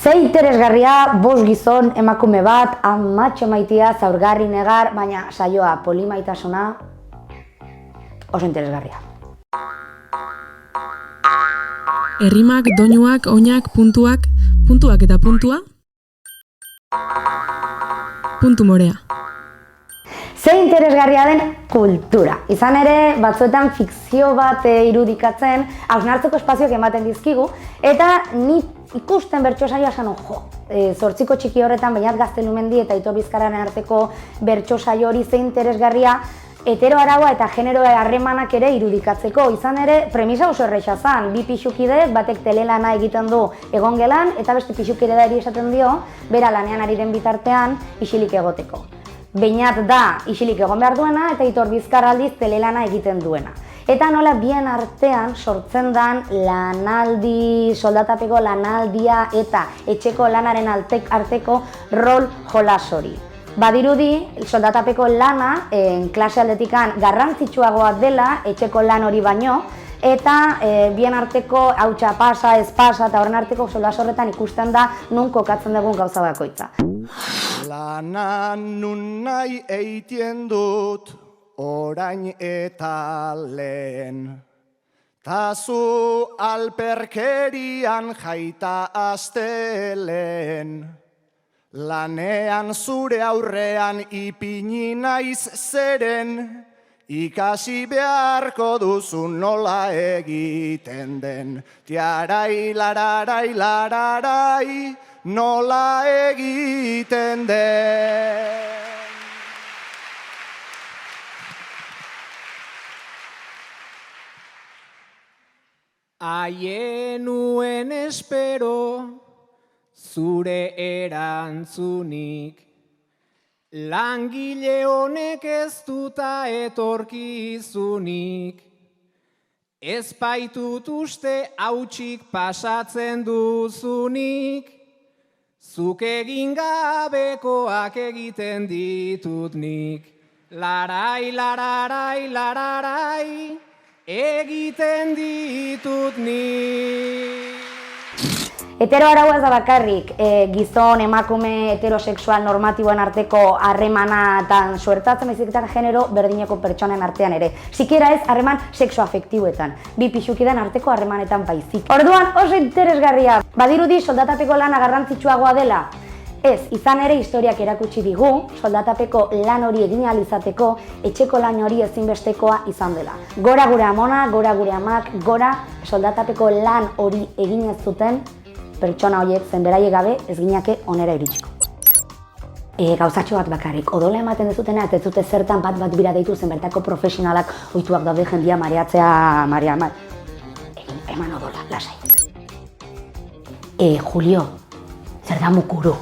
Ze interesgarria, bost gizon, emakume bat, amatxo maitia, zaurgarri negar, baina saioa polimaitasuna oso interesgarria. Errimak, doinuak, oinak, puntuak eta puntua. Puntu morea. Ze interesgarria den kultura. Izan ere, batzuetan fikzio bat irudikatzen, hausnartzeko espazioak ematen dizkigu, eta ni ikusten bertso saioa esan zortziko txiki horretan, Beñat Gaztelumendi eta Aitor Bizkarraren arteko bertso saio hori ze interesgarria, heteroaraua eta genero harremanak ere irudikatzeko. Izan ere, premisa oso erresa zen, bi pixukide, batek telelana egiten du egongelan, eta beste pixukide da eri esaten dio, bera lanean ari den bitartean, isilik egoteko. Beñat da isilik egon behar duena eta Aitor Bizkarra aldiz telelana egiten duena. Eta nola bien artean sortzen den lanaldi, soldatapeko lanaldia eta etxeko lanaren arteko rol jolas hori. Badirudi, soldatapeko lana klase aldetikan garrantzitsuagoa dela etxeko lan hori baino, eta bien arteko hautsa pasa, ez pasa eta horren arteko solas horretan ikusten da nun kokatzen dugun gauza bakoitza. Lana nun nahi eitien dut orain eta lehen, ta zu alperkerian jaita astelen. Lanean zure aurrean ipini naiz zeren, ikasi beharko duzu nola egiten den. Tiarai, lararai, lararai, nola egiten den. Aienuen espero zure erantzunik, langile honek ez duta etorkizunik, ez baitut uste hautsik pasatzen duzunik, zuk egin gabekoak egiten ditut nik. Larai, lararai, lararai, egiten ditut nik. Heteroaraua ez da bakarrik, gizon, emakume, heterosexual normatiboen arteko harremanatan suertatzen, baizik eta genero berdineko pertsonen artean ere. Sikiera ez harreman sexoafektiboetan, bi pixukiden arteko harremanetan baizik. Orduan oso interesgarria, badirudi soldatapeko lana garrantzitsuagoa dela? Ez, izan ere historiak erakutsi digu, soldatapeko lan hori egin ahal izateko, etxeko lan hori ezinbestekoa izan dela. Gora gure amona, gora gure amak, gora soldatapeko lan hori egin ez zuten, pertsona horiek zen beraiek gabe ez ginake onera iritsiko. Gauzatxo bat bakarrik, odola ematen dezutena eta ez dute zertan bat bira deitu zen bertako profesionalak ohituak daude jendia mareatzea, eman odola, lasai. Julio, zer da mukuru?